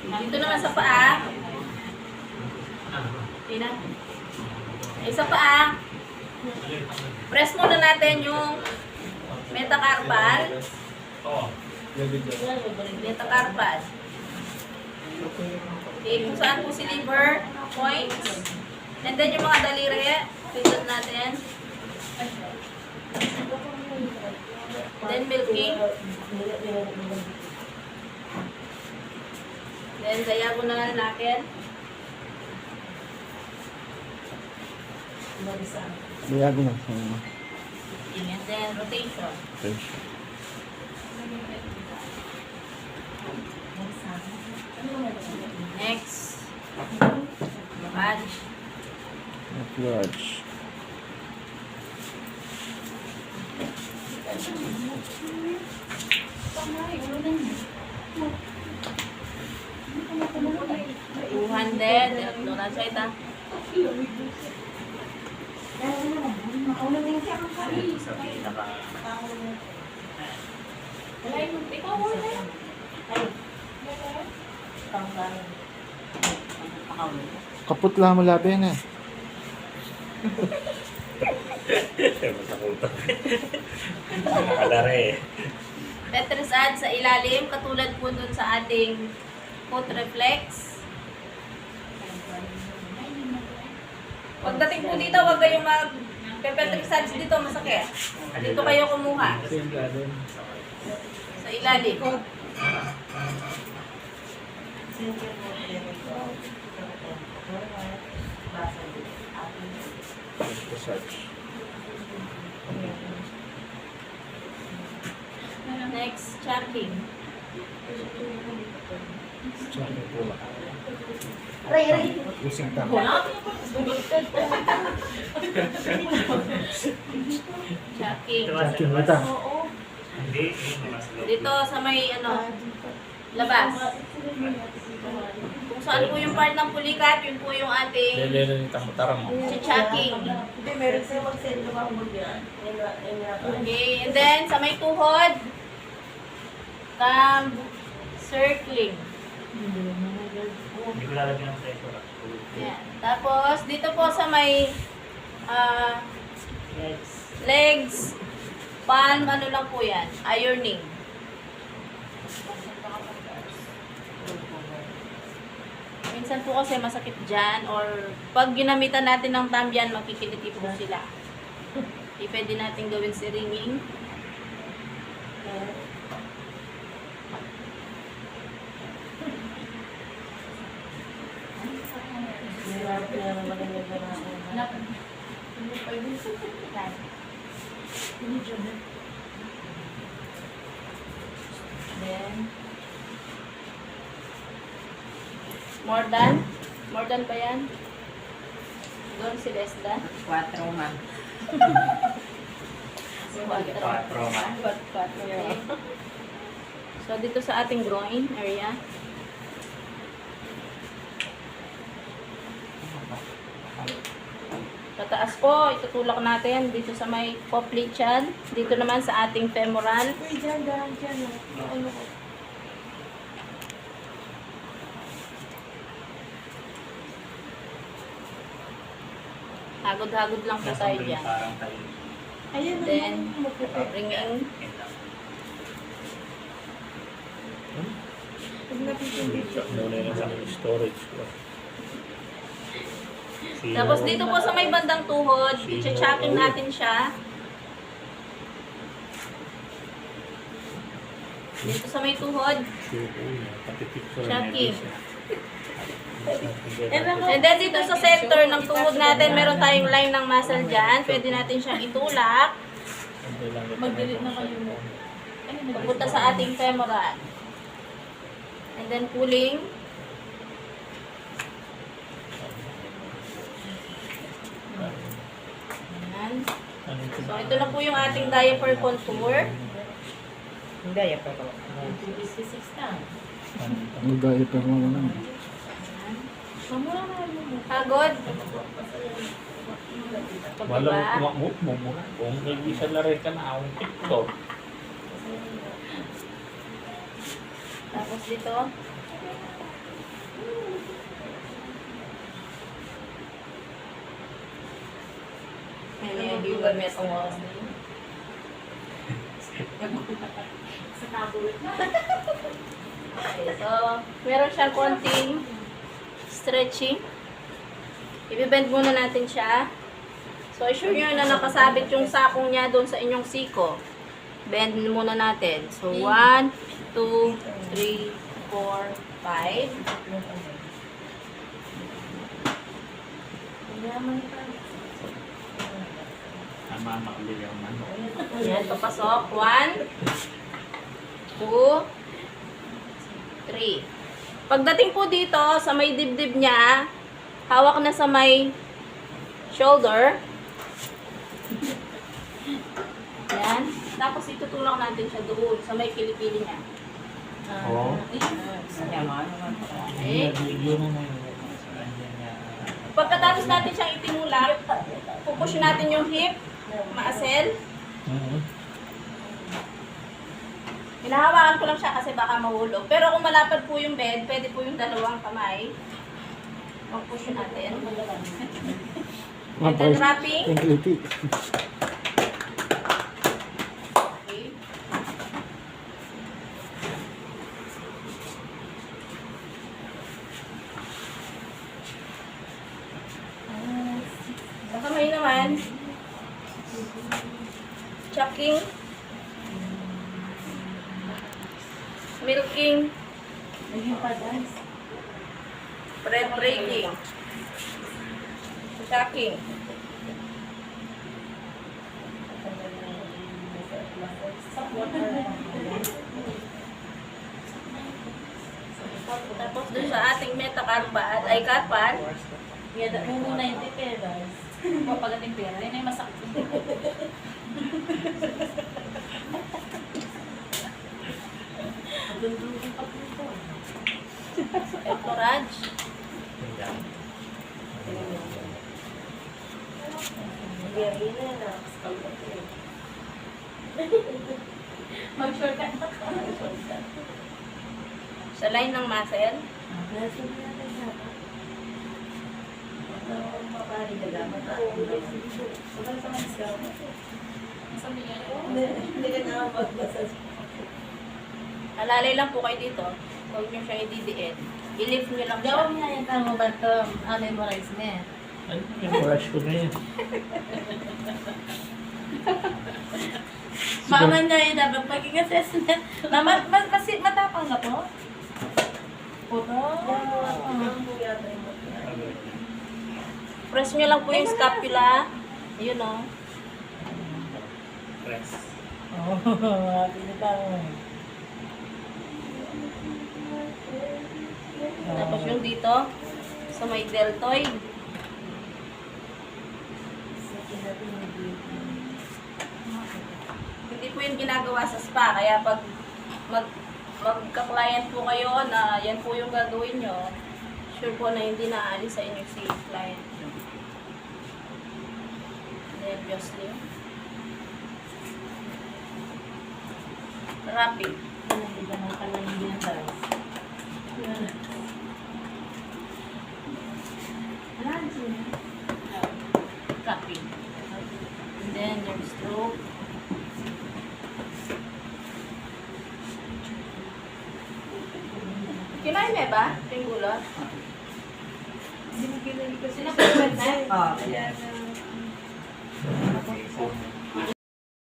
Dito naman sa paa. Tina. Sa paa. Press muna natin yung metacarpal. Metacarpal. Okay, kung saan po si liver points. And then yung mga daliri, pindot natin. Then milking. Then diagonal natin. Diagonal. And then rotation. Next. Massage. Large. $200. Ito na siya ita. Kaput lang mo labi na. Kalare. Tetrisad sa ilalim, katulad po dun sa ating foot reflex. Pagdating po dito, huwag kayong mag-petrisad dito, masakit. Dito kayo kumuha. Sa ilalim. Next, checking. Using ta. Checking. Checking mo ta. Hindi, mas low. Dito sa may labas. Kung saan po yung part ng pulikat, yun po yung ating checking. Hindi, meron siya mag-send na ba mo yan? Okay, and then sa may tuhod, circling. Hindi ko lalagyan ng pressure. Yan. Tapos, dito po sa may legs, palm, ano lang po yan, ironing. Minsan po kasi masakit dyan or pag ginamitan natin ng thumb yan, makikiliti po sila. Pwede natin gawin si ringing. Then, more than pa yan. Doon si Lesda. 4 man. 4. Okay. So, dito sa ating groin area. Pataas po, itutulak natin dito sa may popliteal. Dito naman sa ating femoral. Uy, dyan. Ano ko? Hagod-hagod lang po tayo dyan. Parang tayo. Ayan, Then, ringing. Pag napipindit. Muna yun sa storage ko. Tapos dito po sa may bandang tuhod, i-checking natin siya. Dito sa may tuhod, checking. And then dito sa center ng tuhod natin, meron tayong line ng muscle dyan. Pwede natin siyang itulak. Mag-delete na kayo mo. Papunta sa ating femoral. And then pulling. Ayan. So ito na po yung ating diaper contour. Hindi, yan pa ko. 56 na. Magaya pa mo naman. Mamura na yun mo. Hagod. Walang Pagkaba. kumakmuk mo mo. Kung nag-isa na rin ka na akong TikTok. Tapos dito. Hindi ko may itong oras na yun. Okay, so, meron siyang konting stretching. Ibibend muna natin siya. So, assure nyo na nakasabit yung sakong niya doon sa inyong siko. Bend muna natin. So, 1, 2, 3, 4, 5. Tama, makaligaw man. Yan, papasok. 1, 2, 3. Pagdating po dito, sa may dibdib niya, hawak na sa may shoulder. Yan. Tapos itutulak natin siya doon, sa may kilikili niya. Oo. Okay. Yun na yun. Pagkatapos natin siyang itinulak, pupush natin yung hip, maasel. Hinahawakan ko lang siya kasi baka mahulog. Pero kung malapad po yung bed, pwede po yung dalawang kamay. Mag-push natin. And then wrapping. Tranquility. Okay. Sa kamay naman, chucking, milking, bread breaking, chucking. Tapos dun sa ating metacarpal, ay carpal, Muna yung tiperas. Papagating pera. Yan ay masakit. entourage, Mag-shortcut na sa line ng muscle, alalay lang po kayo dito. Huwag nyo siyang ididiin. I-lift nyo lang siya. Gawin niya yung tanong ba ito? Memorize niya. Ay, yung rush ko na yun. Mama niya yung dapat maging assessment. Na matapang na po? Puto. Press nyo lang po yung scapula. Ayun o. Press. Tapos yung dito, sa may deltoid. Hindi po yung ginagawa sa spa. Kaya pag magka-client po kayo na yan po yung gagawin nyo, sure po na hindi naaalis sa inyo si client. Nervously. Wrapping. Hindi ka nang pala yung ginagawa. Wrapping. And then there's stroke. Kinain mo ba? Pinggulot? Sinapulit na? Ah. Kaya na...